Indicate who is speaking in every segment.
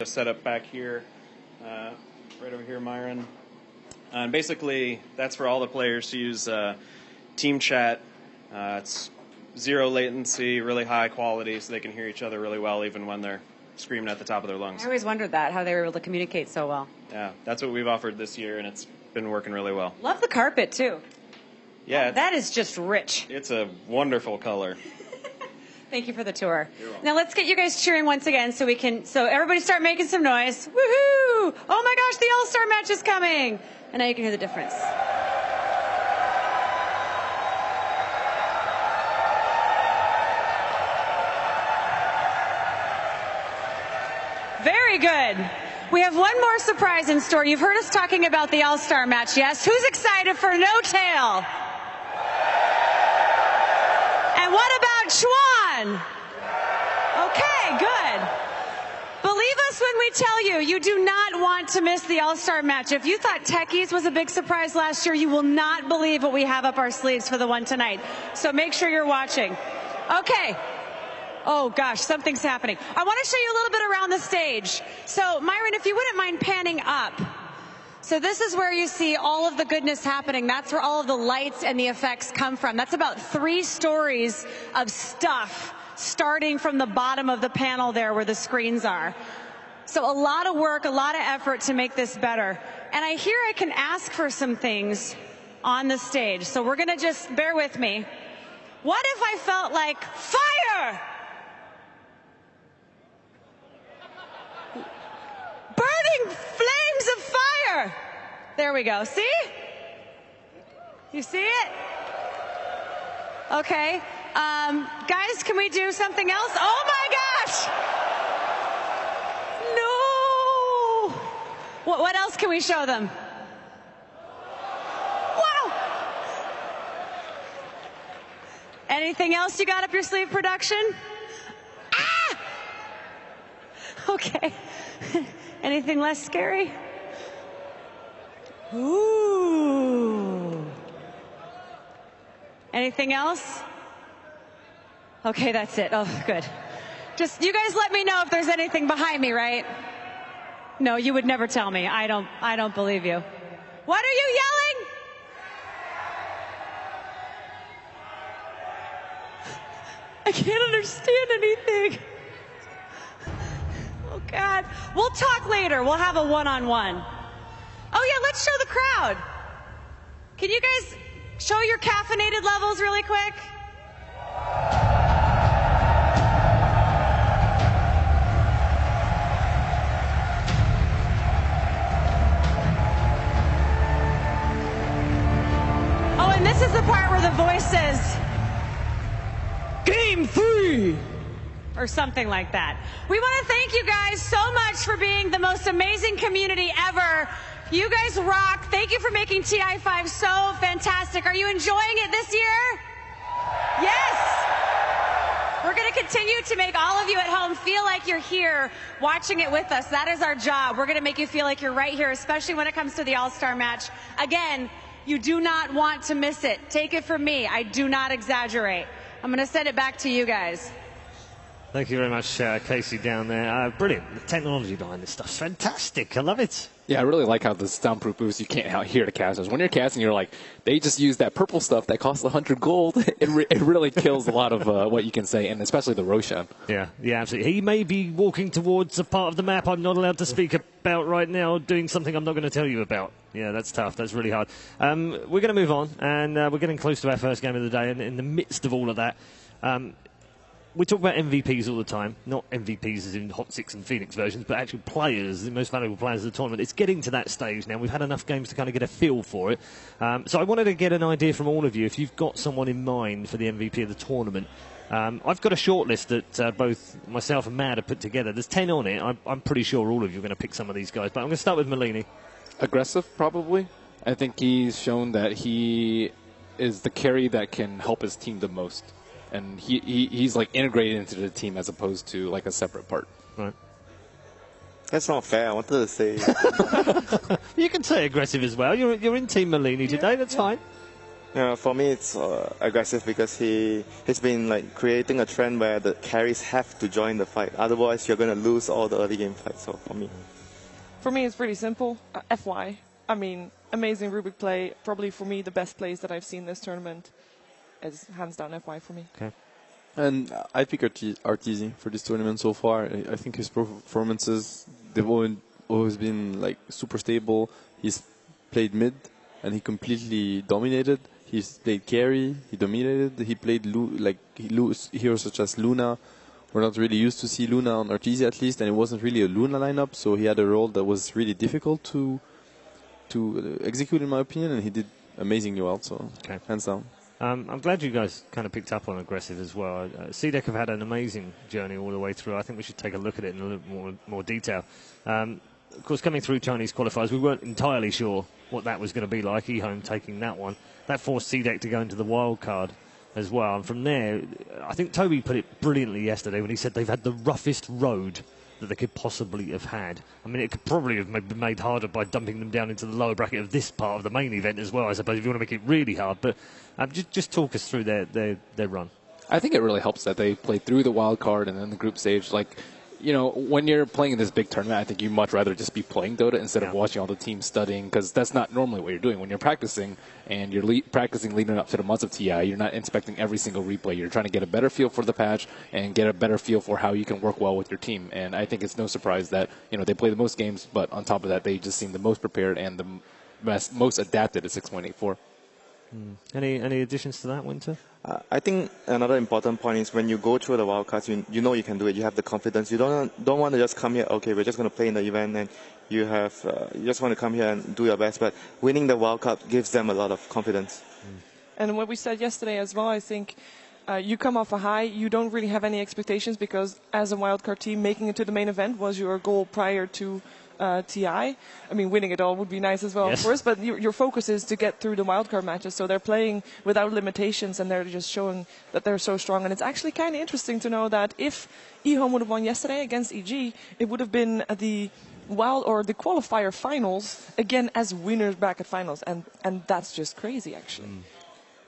Speaker 1: Set up back here, right over here, Myron. And basically, that's for all the players to use team chat. It's zero latency, really high quality, so they can hear each other really well, even when they're screaming at the top of their lungs.
Speaker 2: I always wondered that, how they were able to communicate so well.
Speaker 1: Yeah, that's what we've offered this year, and it's been working really well.
Speaker 2: Love the carpet, too.
Speaker 1: Yeah.
Speaker 2: That is just rich.
Speaker 1: It's a wonderful color.
Speaker 2: Thank you for the tour. Now let's get you guys cheering once again so everybody start making some noise. Woohoo! Oh my gosh, the All-Star match is coming. And now you can hear the difference. Very good. We have one more surprise in store. You've heard us talking about the All-Star match, yes? Who's excited for No Tail? And what about Chuan? Okay, good. Believe us when we tell you, you do not want to miss the All-Star match. If you thought Techies was a big surprise last year, you will not believe what we have up our sleeves for the one tonight. So make sure you're watching. Okay. Oh gosh, something's happening. I want to show you a little bit around the stage. So Myron, if you wouldn't mind panning up. So this is where you see all of the goodness happening. That's where all of the lights and the effects come from. That's about 3 stories of stuff starting from the bottom of the panel there where the screens are. So a lot of work, a lot of effort to make this better. And I hear I can ask for some things on the stage. So we're going to just bear with me. What if I felt like fire? Burning flames of fire. There we go. See? You see it? Okay. Guys, can we do something else? Oh my gosh! No! What else can we show them? Wow! Anything else you got up your sleeve, production? Ah! Okay. Anything less scary? Ooh. Anything else? Okay, that's it. Oh, good. Just, you guys let me know if there's anything behind me, right? No, you would never tell me. I don't believe you. What are you yelling? I can't understand anything. Oh, God. We'll talk later. We'll have a one-on-one. Oh, yeah, let's show the crowd. Can you guys show your caffeinated levels really quick? Oh, and this is the part where the voice says, Game 3! Or something like that. We want to thank you guys so much for being the most amazing community ever. You guys rock. Thank you for making TI5 so fantastic. Are you enjoying it this year? Yes. We're going to continue to make all of you at home feel like you're here watching it with us. That is our job. We're going to make you feel like you're right here, especially when it comes to the All-Star match. Again, you do not want to miss it. Take it from me. I do not exaggerate. I'm going to send it back to you guys.
Speaker 3: Thank you very much, Casey, down there. Brilliant. The technology behind this stuff's fantastic. I love it.
Speaker 4: Yeah, I really like how the soundproof boost, you can't hear the casters. When you're casting, you're like, they just use that purple stuff that costs 100 gold. It really kills a lot of what you can say, and especially the Roshan.
Speaker 3: Yeah, absolutely. He may be walking towards a part of the map I'm not allowed to speak about right now, doing something I'm not going to tell you about. Yeah, that's tough. That's really hard. We're going to move on, and we're getting close to our first game of the day, and in the midst of all of that, we talk about MVPs all the time, not MVPs as in Hot 6 and Phoenix versions, but actual players, the most valuable players of the tournament. It's getting to that stage now. We've had enough games to kind of get a feel for it. So I wanted to get an idea from all of you, if you've got someone in mind for the MVP of the tournament. I've got a short list that both myself and Mad have put together. There's 10 on it. I'm pretty sure all of you are going to pick some of these guys, but I'm going to start with Malini.
Speaker 4: Aggressive, probably. I think he's shown that he is the carry that can help his team the most. And he's like integrated into the team as opposed to like a separate part.
Speaker 3: Right.
Speaker 5: That's not fair. I wanted to say.
Speaker 3: You can say aggressive as well. You're in Team Malini today. That's fine.
Speaker 5: Yeah, for me it's aggressive because he's been like creating a trend where the carries have to join the fight. Otherwise, you're gonna lose all the early game fights. So
Speaker 6: For me, it's pretty simple. FY. I mean, amazing Rubik play. Probably for me the best plays that I've seen this tournament. Is hands down FY for me.
Speaker 3: Okay.
Speaker 7: And I pick Arteezy for this tournament so far. I think his performances, they've always been like super stable. He's played mid and he completely dominated. He's played carry, he dominated. He played heroes such as Luna. We're not really used to see Luna on Arteezy at least, and it wasn't really a Luna lineup, so he had a role that was really difficult to execute in my opinion, and he did amazingly well, so hands down.
Speaker 3: I'm glad you guys kind of picked up on aggressive as well. CDEC have had an amazing journey all the way through. I think we should take a look at it in a little more detail. Of course, coming through Chinese qualifiers, we weren't entirely sure what that was going to be like. eHome taking that one. That forced CDEC to go into the wild card as well. And from there, I think Toby put it brilliantly yesterday when he said they've had the roughest road that they could possibly have had. I mean, it could probably have been made harder by dumping them down into the lower bracket of this part of the main event as well, I suppose, if you want to make it really hard. But just talk us through their run.
Speaker 4: I think it really helps that they played through the wild card and then the group stage. Like, you know, when you're playing in this big tournament, I think you'd much rather just be playing Dota instead of watching all the teams studying, because that's not normally what you're doing. When you're practicing and you're practicing leading up to the months of TI, you're not inspecting every single replay. You're trying to get a better feel for the patch and get a better feel for how you can work well with your team. And I think it's no surprise that, you know, they play the most games, but on top of that, they just seem the most prepared and the most adapted at 6.84.
Speaker 3: Any additions to that, Winter?
Speaker 5: I think another important point is when you go through the wildcards, you know you can do it. You have the confidence. You don't want to just come here. Okay, we're just going to play in the event, and you just want to come here and do your best. But winning the wildcard gives them a lot of confidence.
Speaker 6: And what we said yesterday as well, I think you come off a high. You don't really have any expectations because as a wildcard team, making it to the main event was your goal prior to TI. I mean, winning it all would be nice as well, of course, but your focus is to get through the wildcard matches. So they're playing without limitations, and they're just showing that they're so strong. And it's actually kind of interesting to know that if eHome would have won yesterday against EG, it would have been the qualifier finals again as winners bracket finals, and that's just crazy, actually.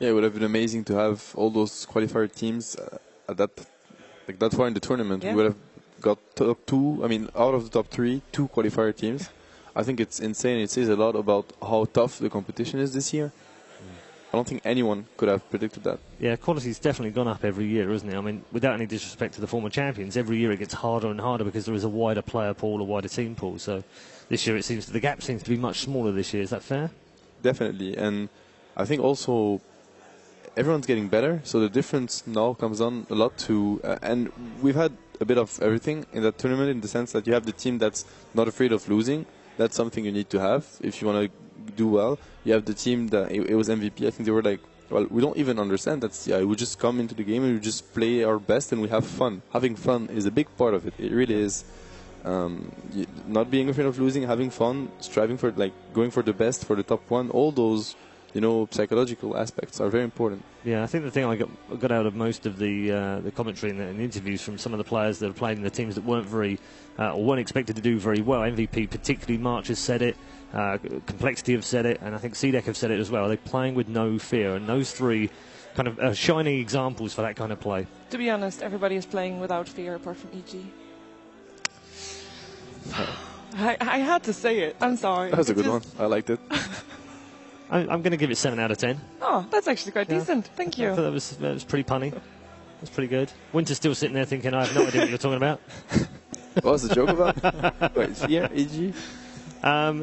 Speaker 7: Yeah, it would have been amazing to have all those qualifier teams at that far in the tournament. We would have got top two. I mean, out of the top three, 2 qualifier teams. I think it's insane. It says a lot about how tough the competition is this year. I don't think anyone could have predicted that.
Speaker 3: Yeah, quality's definitely gone up every year, isn't it? I mean, without any disrespect to the former champions, every year it gets harder and harder because there is a wider player pool, a wider team pool. So this year the gap seems to be much smaller this year. Is that fair?
Speaker 7: Definitely. And I think also everyone's getting better, so the difference now comes on a lot to... and we've had a bit of everything in that tournament, in the sense that you have the team that's not afraid of losing. That's something you need to have if you want to do well. You have the team that it was MVP. I think they were like, well, we don't even understand that CI. We just come into the game and we just play our best and we have fun. Having fun is a big part of it. It really is. Not being afraid of losing, having fun, striving for, like, going for the best, for the top one. All those, you know, psychological aspects are very important.
Speaker 3: Yeah, I think the thing I got out of most of the commentary and the interviews from some of the players that have played in the teams that weren't or weren't expected to do very well. MVP, particularly March, has said it. Complexity have said it, and I think CDEC have said it as well. They're playing with no fear, and those three kind of shining examples for that kind of play.
Speaker 6: To be honest, everybody is playing without fear apart from EG. I had to say it. I'm sorry.
Speaker 7: That was a good one. I liked it.
Speaker 3: I'm going to give it 7 out of 10.
Speaker 6: Oh, that's actually quite decent. Thank you.
Speaker 3: I thought that was pretty punny. That's pretty good. Winter's still sitting there thinking, I have no idea what you're talking about.
Speaker 7: What was the joke about? Wait, fear, EG?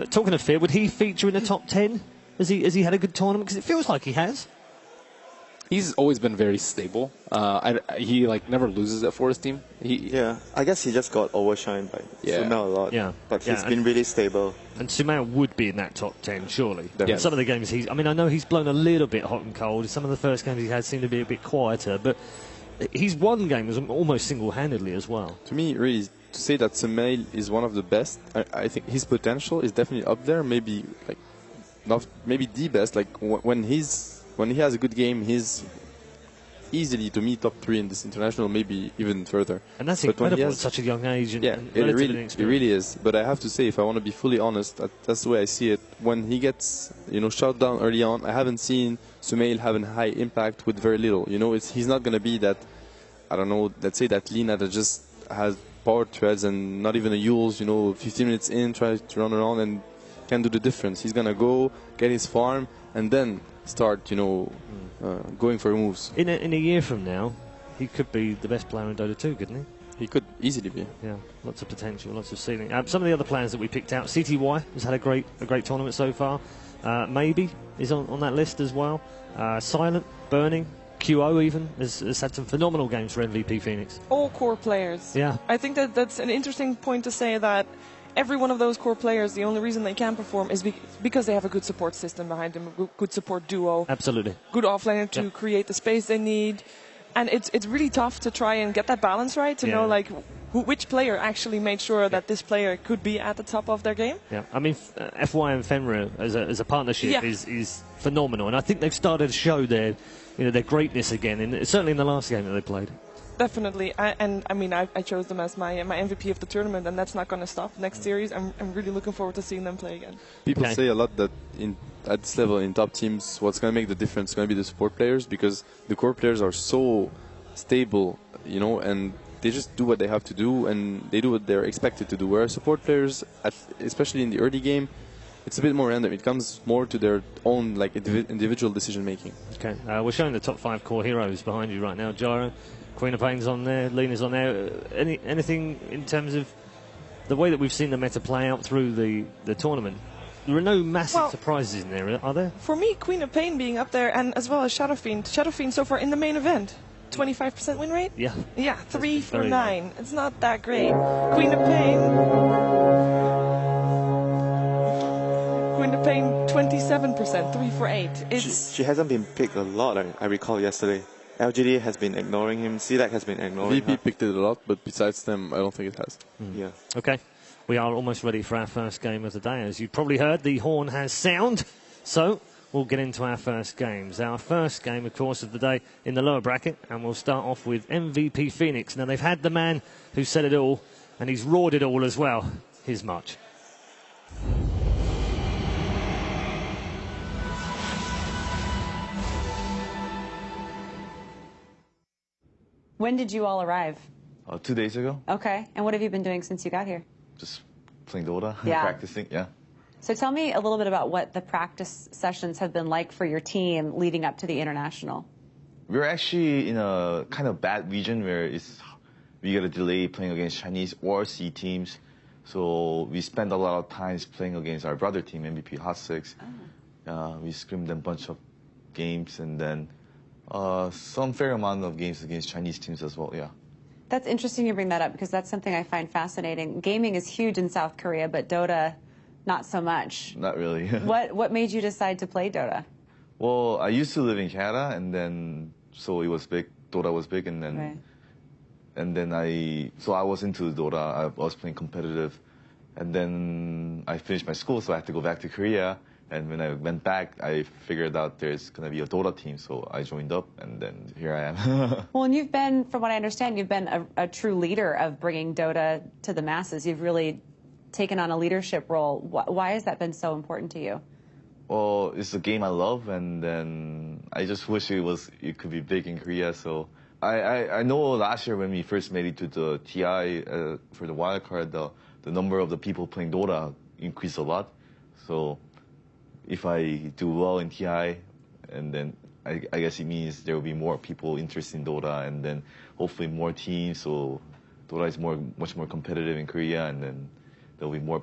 Speaker 3: Talking of fear, would he feature in the top 10? Has he had a good tournament? Because it feels like he has.
Speaker 4: He's always been very stable. He never loses it for his team.
Speaker 5: I guess he just got overshined by Sumail a lot.
Speaker 3: Yeah.
Speaker 5: But he's been really stable.
Speaker 3: And Sumail would be in that top 10, surely.
Speaker 4: Yeah.
Speaker 3: Some of the games I know he's blown a little bit hot and cold. Some of the first games he had seemed to be a bit quieter, but he's won games almost single-handedly as well.
Speaker 7: To me, really, to say that Sumail is one of the best, I think his potential is definitely up there. Maybe maybe the best. Like when he has a good game, his easily to me top 3 in this international, maybe even further.
Speaker 3: And that's
Speaker 7: But when he
Speaker 3: incredible at
Speaker 7: has-
Speaker 3: such a young age. And,
Speaker 7: Yeah,
Speaker 3: and
Speaker 7: it
Speaker 3: relatively
Speaker 7: really
Speaker 3: inexperienced.
Speaker 7: is. But I have to say, if I want to be fully honest, that's the way I see it. When he gets, shut down early on, I haven't seen Sumail have a high impact with very little. He's not going to be that, I don't know, let's say that Lina that just has power threads and not even a Yules, 15 minutes in, tries to run around and can do the difference. He's going to go, get his farm, and then start, going for moves.
Speaker 3: In a year from now, he could be the best player in Dota 2, couldn't he?
Speaker 7: He could easily be.
Speaker 3: Yeah, lots of potential, lots of ceiling. Some of the other players that we picked out, CTY has had a great tournament so far. Maybe is on that list as well. Silent, Burning, QO even has had some phenomenal games for MVP Phoenix.
Speaker 6: All core players.
Speaker 3: Yeah.
Speaker 6: I think that's an interesting point to say, that every one of those core players, the only reason they can perform is because they have a good support system behind them, a good support duo.
Speaker 3: Absolutely.
Speaker 6: Good offlaner to create the space they need. And it's really tough to try and get that balance right, to know which player actually made sure that this player could be at the top of their game.
Speaker 3: Yeah, I mean, FY and Fenrir as a partnership is phenomenal, and I think they've started to show their greatness again, certainly in the last game that they played.
Speaker 6: Definitely, I chose them as my MVP of the tournament, and that's not going to stop next series. I'm really looking forward to seeing them play again.
Speaker 7: People say a lot that at this level in top teams, what's going to make the difference is going to be the support players, because the core players are so stable, and they just do what they have to do, and they do what they're expected to do. Whereas support players, especially in the early game, it's a bit more random. It comes more to their own individual decision making.
Speaker 3: Okay, we're showing the top 5 core heroes behind you right now. Gyro, Queen of Pain's on there, Lena's on there. Anything in terms of the way that we've seen the meta play out through the tournament? There are no massive surprises in there, are there?
Speaker 6: For me, Queen of Pain being up there, and as well as Shadow Fiend. Shadow Fiend so far in the main event, 25% win rate?
Speaker 3: Yeah.
Speaker 6: Yeah, 3 for
Speaker 3: very
Speaker 6: 9. It's not that great. Queen of Pain, 27%, 3 for 8.
Speaker 5: She hasn't been picked a lot, I recall yesterday. LGD has been ignoring him, CDAC has been ignoring
Speaker 7: VP
Speaker 5: her.
Speaker 7: picked it a lot, but besides them, I don't think it has.
Speaker 5: Yeah.
Speaker 3: Okay, we are almost ready for our first game of the day. As you probably heard, the horn has sound, so we'll get into our first games. Our first game, of course, of the day in the lower bracket, and we'll start off with MVP Phoenix. Now, they've had the man who said it all, and he's roared it all as well. Here's March.
Speaker 2: When did you all arrive?
Speaker 8: 2 days ago.
Speaker 2: Okay, and what have you been doing since you got here?
Speaker 8: Just playing Dota,
Speaker 2: Yeah.
Speaker 8: practicing, yeah.
Speaker 2: So tell me a little bit about what the practice sessions have been like for your team leading up to the international.
Speaker 8: We're actually in a kind of bad region where we get a delay playing against Chinese or C teams. So we spend a lot of times playing against our brother team, MVP Hot Six. We scrimmed a bunch of games, and then some fair amount of games against Chinese teams as well, yeah.
Speaker 2: That's interesting you bring that up, because that's something I find fascinating. Gaming is huge in South Korea, but Dota, not so much.
Speaker 8: Not really.
Speaker 2: What made you decide to play Dota?
Speaker 8: Well, I used to live in Canada, and then so it was big. Dota was big, and then
Speaker 2: Right.
Speaker 8: and then I was into Dota. I was playing competitive, and then I finished my school, so I had to go back to Korea. And when I went back, I figured out there's gonna be a Dota team, so I joined up, and then here I am.
Speaker 2: Well, and you've been, from what I understand, you've been a true leader of bringing Dota to the masses. You've really taken on a leadership role. Why has that been so important to you?
Speaker 8: Well, it's a game I love, and then I just wish it could be big in Korea. So I know last year when we first made it to the TI for the wildcard, the number of the people playing Dota increased a lot. So if I do well in TI, and then I guess it means there will be more people interested in Dota, and then hopefully more teams. So Dota is much more competitive in Korea, and then there'll be more